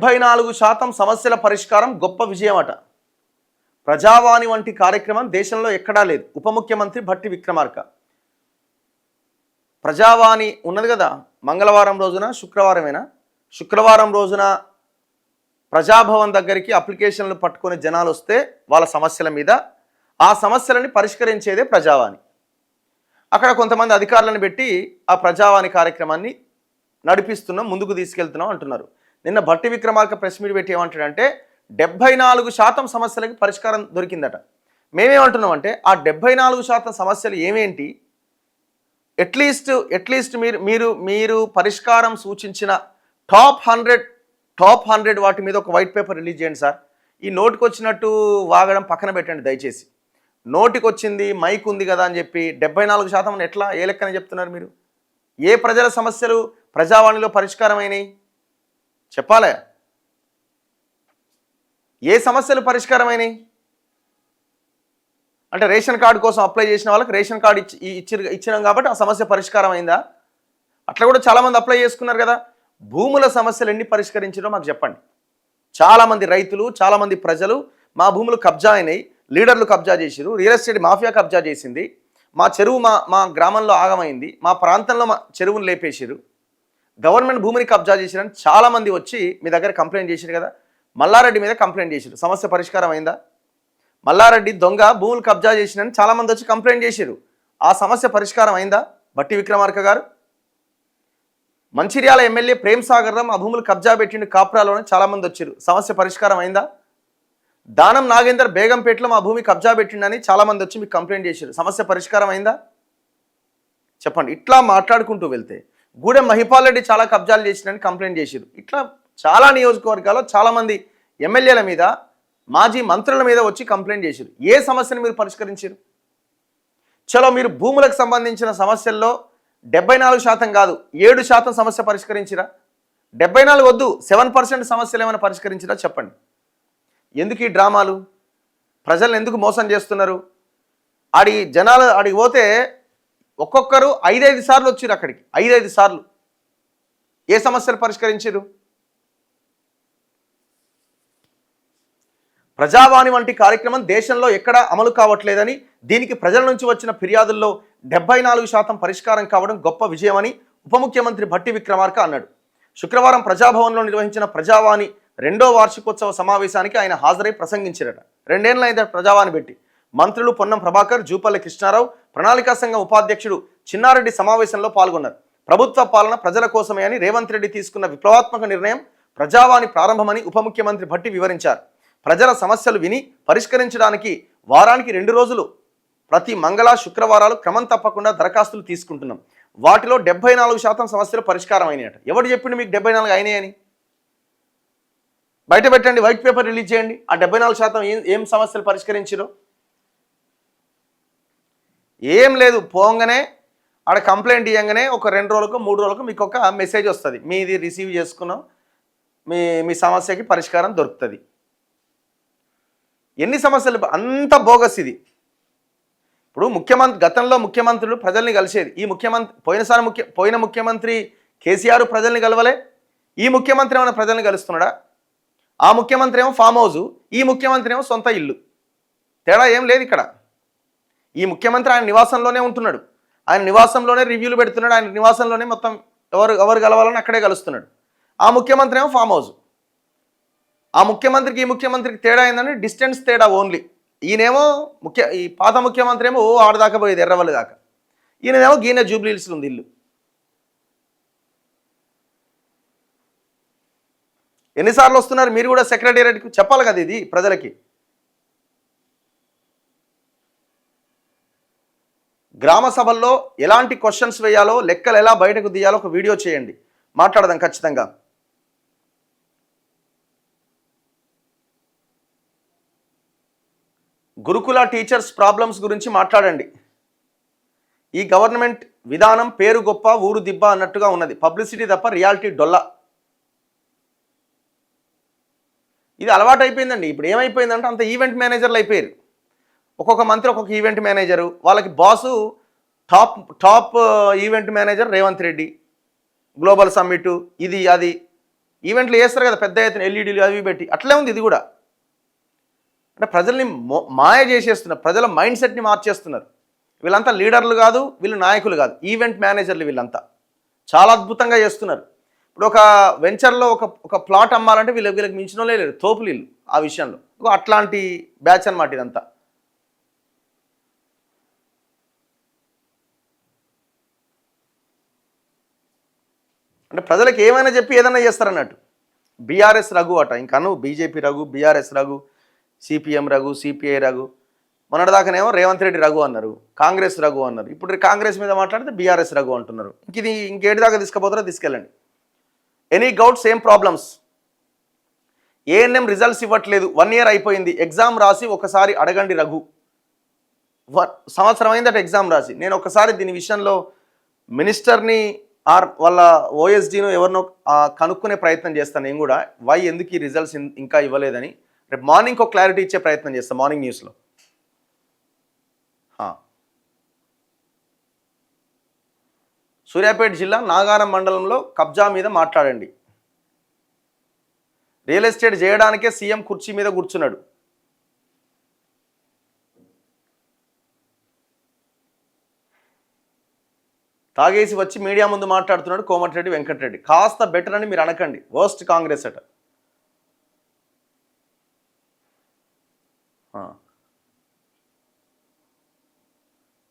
74% సమస్యల పరిష్కారం గొప్ప విజయమట. ప్రజావాణి వంటి కార్యక్రమం దేశంలో ఎక్కడా లేదు. ఉప ముఖ్యమంత్రి భట్టి విక్రమార్క. ప్రజావాణి ఉన్నది కదా, మంగళవారం రోజున శుక్రవారం రోజున ప్రజాభవన్ దగ్గరికి అప్లికేషన్లు పట్టుకునే జనాలు వస్తే వాళ్ళ సమస్యల మీద ఆ సమస్యలని పరిష్కరించేదే ప్రజావాణి. అక్కడ కొంతమంది అధికారులను పెట్టి ఆ ప్రజావాణి కార్యక్రమాన్ని నడిపిస్తున్నాం, ముందుకు తీసుకెళ్తున్నాం అంటున్నారు. నిన్న భట్టి విక్రమార్క ప్రెస్ మీట్ పెట్టి ఏమంటాడంటే 74% సమస్యలకి పరిష్కారం దొరికిందట. మేమేమంటున్నామంటే ఆ 74% సమస్యలు ఏమేంటి, అట్లీస్ట్ మీరు పరిష్కారం సూచించిన టాప్ 100 వాటి మీద ఒక వైట్ పేపర్ రిలీజ్ చేయండి సార్. ఈ నోటికి వచ్చినట్టు వాగడం పక్కన పెట్టండి దయచేసి. నోటికి వచ్చింది, మైక్ ఉంది కదా అని చెప్పి 74% ఎట్లా, ఏ లెక్కన చెప్తున్నారు మీరు? ఏ ప్రజల సమస్యలు ప్రజావాణిలో పరిష్కారమైనవి చెప్పాలే? ఏ సమస్యలు పరిష్కారమైనవి అంటే రేషన్ కార్డు కోసం అప్లై చేసిన వాళ్ళకి రేషన్ కార్డు ఇచ్చినాం కాబట్టి ఆ సమస్య పరిష్కారం అయిందా? అట్లా కూడా చాలామంది అప్లై చేసుకున్నారు కదా. భూముల సమస్యలు ఎన్ని పరిష్కరించారో మాకు చెప్పండి. చాలామంది రైతులు, చాలామంది ప్రజలు మా భూములు కబ్జా అయినాయి, లీడర్లు కబ్జా చేసిరు, రియల్ ఎస్టేట్ మాఫియా కబ్జా చేసింది, మా చెరువు మా గ్రామంలో ఆగమైంది, మా ప్రాంతంలో మా చెరువును లేపేసిరు, గవర్నమెంట్ భూమిని కబ్జా చేసిరని చాలామంది వచ్చి మీ దగ్గర కంప్లైంట్ చేసిరు కదా. మల్లారెడ్డి మీద కంప్లైంట్ చేసిరు, సమస్య పరిష్కారం అయిందా? మల్లారెడ్డి దొంగ భూములు కబ్జా చేసినని చాలామంది వచ్చి కంప్లైంట్ చేసిరు, ఆ సమస్య పరిష్కారం అయిందా? భట్టి విక్రమార్క గారు. మంచిర్యాల ఎమ్మెల్యే ప్రేమ్ సాగర్ రావు ఆ భూములు కబ్జా పెట్టిండు కాపురాలోనే చాలామంది వచ్చారు, సమస్య పరిష్కారం అయిందా? దానం నాగేందర్ బేగంపేటలో మా భూమి కబ్జా పెట్టిండని చాలామంది వచ్చి మీకు కంప్లైంట్ చేశారు, సమస్య పరిష్కారం అయిందా? చెప్పండి. ఇట్లా మాట్లాడుకుంటూ వెళ్తే గూడెం మహిపాల్ రెడ్డి చాలా కబ్జాలు చేసినని కంప్లైంట్ చేశారు. ఇట్లా చాలా నియోజకవర్గాల్లో చాలామంది ఎమ్మెల్యేల మీద, మాజీ మంత్రుల మీద వచ్చి కంప్లైంట్ చేశారు. ఏ సమస్యను మీరు పరిష్కరించారు? చలో మీరు భూములకు సంబంధించిన సమస్యల్లో 74% కాదు 7% సమస్య పరిష్కరించిరా? 74 వద్దు, 7% సమస్యలు ఏమైనా పరిష్కరించిరా చెప్పండి. ఎందుకు ఈ డ్రామాలు? ప్రజలను ఎందుకు మోసం చేస్తున్నారు? జనాలు అడిగి పోతే ఒక్కొక్కరు 5-5 సార్లు వచ్చిర్రు అక్కడికి, 5-5 సార్లు. ఏ సమస్యలు పరిష్కరించారు? ప్రజావాణి వంటి కార్యక్రమం దేశంలో ఎక్కడా అమలు కావట్లేదని, దీనికి ప్రజల నుంచి వచ్చిన ఫిర్యాదుల్లో 74% పరిష్కారం కావడం గొప్ప విజయమని ఉప ముఖ్యమంత్రి భట్టి విక్రమార్క అన్నాడు. శుక్రవారం ప్రజాభవన్లో నిర్వహించిన ప్రజావాణి 2వ వార్షికోత్సవ సమావేశానికి ఆయన హాజరై ప్రసంగించారట. 2 ఏళ్లైంది ప్రజావాణి పెట్టి. మంత్రులు పొన్నం ప్రభాకర్, జూపల్లి కృష్ణారావు, ప్రణాళికా సంఘం ఉపాధ్యక్షుడు చిన్నారెడ్డి సమావేశంలో పాల్గొన్నారు. ప్రభుత్వ పాలన ప్రజల కోసమే అని రేవంత్ రెడ్డి తీసుకున్న విప్లవాత్మక నిర్ణయం ప్రజావాణి ప్రారంభమని ఉప ముఖ్యమంత్రి భట్టి వివరించారు. ప్రజల సమస్యలు విని పరిష్కరించడానికి వారానికి 2 రోజులు ప్రతి మంగళ, శుక్రవారాలు క్రమం తప్పకుండా దరఖాస్తులు తీసుకుంటున్నాం. వాటిలో 74% సమస్యలు పరిష్కారం అయినాయట. ఎవరు చెప్పిండు మీకు 74 అయినాయని? బయట పెట్టండి, వైట్ పేపర్ రిలీజ్ చేయండి. ఆ 74% ఏం సమస్యలు పరిష్కరించారో. ఏం లేదు, పోగానే ఆడ కంప్లైంట్ ఇవ్వగానే ఒక 2 రోజులకు 3 రోజులకు మీకు ఒక మెసేజ్ వస్తుంది, మీది రిసీవ్ చేసుకున్నాం, మీ సమస్యకి పరిష్కారం దొరుకుతుంది. ఎన్ని సమస్యలు, అంత బోగస్ ఇది. ఇప్పుడు గతంలో ముఖ్యమంత్రులు ప్రజల్ని కలిసేది. ఈ ముఖ్యమంత్రి పోయిన ముఖ్యమంత్రి కేసీఆర్ ప్రజల్ని కలవలే. ఈ ముఖ్యమంత్రి ఏమైనా ప్రజల్ని కలుస్తున్నాడా? ఆ ముఖ్యమంత్రి ఏమో ఫామ్ హౌజు, ఈ ముఖ్యమంత్రి ఏమో సొంత ఇల్లు. తేడా ఏం లేదు ఇక్కడ. ఈ ముఖ్యమంత్రి ఆయన నివాసంలోనే ఉంటున్నాడు, ఆయన నివాసంలోనే రివ్యూలు పెడుతున్నాడు, ఆయన నివాసంలోనే మొత్తం ఎవరు కలవాలని అక్కడే కలుస్తున్నాడు. ఆ ముఖ్యమంత్రి ఏమో ఫామ్ హౌస్. ఆ ముఖ్యమంత్రికి ఈ ముఖ్యమంత్రికి తేడా ఏంటంటే డిస్టెన్స్ తేడా ఓన్లీ. ఈయనేమో ఈ పాత ముఖ్యమంత్రి ఏమో ఆడదాకా పోయేది, ఎర్రవల్లి దాకా. ఈయనదేమో గీన జూబ్లీహిల్స్లో ఉంది ఇల్లు. ఎన్నిసార్లు వస్తున్నారు మీరు కూడా సెక్రటేరియట్కి? చెప్పాలి కదా ఇది ప్రజలకి. గ్రామ సభల్లో ఎలాంటి క్వశ్చన్స్ వేయాలో, లెక్కలు ఎలా బయటకు తీయాలో ఒక వీడియో చేయండి, మాట్లాడదాం ఖచ్చితంగా. గురుకుల టీచర్స్ ప్రాబ్లమ్స్ గురించి మాట్లాడండి. ఈ గవర్నమెంట్ విధానం పేరు గొప్ప ఊరు దిబ్బ అన్నట్టుగా ఉన్నది, పబ్లిసిటీ తప్ప రియాలిటీ డొల్ల. ఇది అలవాటు అయిపోయిందండి. ఇప్పుడు ఏమైపోయిందంటే అంత ఈవెంట్ మేనేజర్లు అయిపోయారు. ఒక్కొక్క మంత్రి ఒక్కొక్క ఈవెంట్ మేనేజరు, వాళ్ళకి boss top event manager Revanth Reddy, global summit, ఇది అది. ఈవెంట్లు చేస్తారు కదా పెద్ద ఎత్తున ఎల్ఈడీలు అవి పెట్టి, అట్లే ఉంది ఇది కూడా. అంటే ప్రజల్ని మాయ చేసేస్తున్నారు, ప్రజల మైండ్ సెట్ని మార్చేస్తున్నారు. వీళ్ళంతా లీడర్లు కాదు, వీళ్ళు నాయకులు కాదు, ఈవెంట్ మేనేజర్లు వీళ్ళంతా. చాలా అద్భుతంగా చేస్తున్నారు. ఇప్పుడు ఒక వెంచర్లో ఒక ప్లాట్ అమ్మాలంటే వీళ్ళకి మించిన వాళ్ళే లేరు, తోపులు వీళ్ళు ఆ విషయంలో. అట్లాంటి బ్యాచ్ అనమాట ఇదంతా. అంటే ప్రజలకు ఏమైనా చెప్పి ఏదైనా చేస్తారన్నట్టు. బీఆర్ఎస్ రఘు అట, ఇంకను BJP Raghu, BRS Raghu, CPM Raghu, CPI Raghu, మొన్నటిదాకానేమో రేవంత్ రెడ్డి రఘు అన్నారు, కాంగ్రెస్ రఘు అన్నారు. ఇప్పుడు కాంగ్రెస్ మీద మాట్లాడితే బీఆర్ఎస్ రఘు అంటున్నారు. ఇది ఇంకేటి దాకా తీసుకుపోతారో తీసుకెళ్ళండి. Any gout same problems. ANM results ఇవ్వట్లేదు, 1 year అయిపోయింది, ఎగ్జామ్ రాసి ఒకసారి అడగండి రఘు. సంవత్సరం అయిందట ఎగ్జామ్ రాసి. నేను ఒకసారి దీని విషయంలో మినిస్టర్ని వాళ్ళ ఓఎస్డీను ఎవరినో కనుక్కునే ప్రయత్నం చేస్తాను నేను కూడా, ఎందుకు ఈ రిజల్ట్స్ ఇంకా ఇవ్వలేదని. రేపు మార్నింగ్ ఒక క్లారిటీ ఇచ్చే ప్రయత్నం చేస్తాను మార్నింగ్ న్యూస్లో. సూర్యాపేట జిల్లా నాగారం మండలంలో కబ్జా మీద మాట్లాడండి. రియల్ ఎస్టేట్ చేయడానికే సీఎం కుర్చీ మీద కూర్చున్నాడు. తాగేసి వచ్చి మీడియా ముందు మాట్లాడుతున్నాడు కోమటిరెడ్డి వెంకటరెడ్డి. కాస్త బెటర్ అని మీరు అనకండి, వర్స్ట్ కాంగ్రెస్ అట.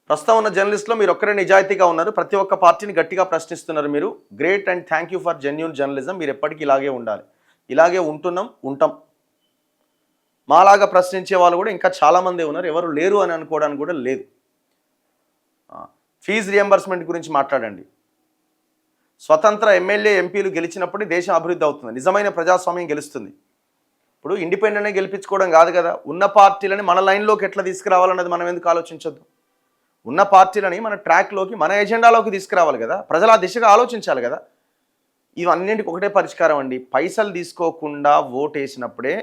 ప్రస్తుతం ఉన్న జర్నలిస్టులో మీరు ఒక్కరే నిజాయితీగా ఉన్నారు, ప్రతి ఒక్క పార్టీని గట్టిగా ప్రశ్నిస్తున్నారు మీరు. Great and thank you for genuine journalism. మీరు ఎప్పటికీ ఇలాగే ఉండాలి. ఇలాగే ఉంటాం. మాలాగా ప్రశ్నించే వాళ్ళు కూడా ఇంకా చాలామంది ఉన్నారు, ఎవరు లేరు అని అనుకోవడానికి కూడా లేదు. ఫీజు రియంబర్స్మెంట్ గురించి మాట్లాడండి. స్వతంత్ర ఎమ్మెల్యే ఎంపీలు గెలిచినప్పుడు దేశం అభివృద్ధి అవుతుంది, నిజమైన ప్రజాస్వామ్యం గెలుస్తుంది. ఇప్పుడు ఇండిపెండెంట్గా గెలిపించుకోవడం కాదు కదా, ఉన్న పార్టీలని మన లైన్లోకి ఎట్లా తీసుకురావాలన్నది మనం ఎందుకు ఆలోచించొద్దు? ఉన్న పార్టీలని మన ట్రాక్లోకి, మన ఎజెండాలోకి తీసుకురావాలి కదా, ప్రజలు ఆ దిశగా ఆలోచించాలి కదా. ఇవన్నింటికి ఒకటే పరిష్కారం అండి, పైసలు తీసుకోకుండా ఓటు వేసినప్పుడే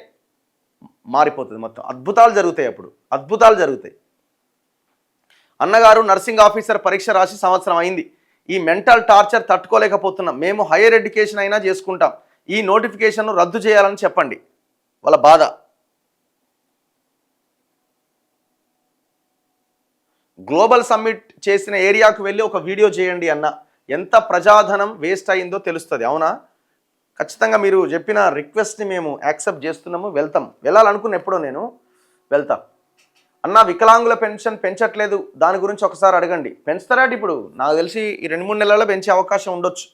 మారిపోతుంది మొత్తం. అద్భుతాలు జరుగుతాయి, అప్పుడు అద్భుతాలు జరుగుతాయి. అన్నగారు నర్సింగ్ ఆఫీసర్ పరీక్ష రాసి సంవత్సరం అయింది, ఈ మెంటల్ టార్చర్ తట్టుకోలేకపోతున్నాం, మేము హైయర్ ఎడ్యుకేషన్ అయినా చేసుకుంటాం, ఈ నోటిఫికేషన్ను రద్దు చేయాలని చెప్పండి. వాళ్ళ బాధ. గ్లోబల్ సమ్మిట్ చేసిన ఏరియాకు వెళ్ళి ఒక వీడియో చేయండి అన్న, ఎంత ప్రజాధనం వేస్ట్ అయిందో తెలుస్తుంది. అవునా? ఖచ్చితంగా మీరు చెప్పిన రిక్వెస్ట్ని మేము యాక్సెప్ట్ చేస్తున్నాము, వెళ్ళాలనుకున్న ఎప్పుడో నేను వెళ్తా. అన్న వికలాంగుల పెన్షన్ పెంచట్లేదు, దాని గురించి ఒకసారి అడగండి. పెంచుతారాటి? ఇప్పుడు నాకు తెలిసి ఈ 2-3 నెలల్లో పెంచే అవకాశం ఉండొచ్చు.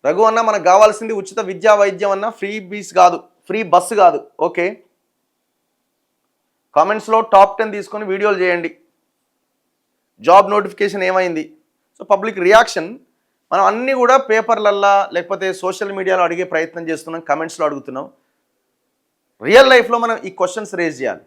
రఘు అన్న మనకు కావాల్సింది ఉచిత విద్యా వైద్యం అన్న, ఫ్రీ బస్సు కాదు. ఓకే, కామెంట్స్లో టాప్ 10 తీసుకొని వీడియోలు చేయండి. జాబ్ నోటిఫికేషన్ ఏమైంది? సో పబ్లిక్ రియాక్షన్ మనం అన్నీ కూడా పేపర్లల్లా లేకపోతే సోషల్ మీడియాలో అడిగే ప్రయత్నం చేస్తున్నాం, కమెంట్స్లో అడుగుతున్నాం. రియల్ లైఫ్లో మనం ఈ క్వశ్చన్స్ రేజ్ చేయాలి.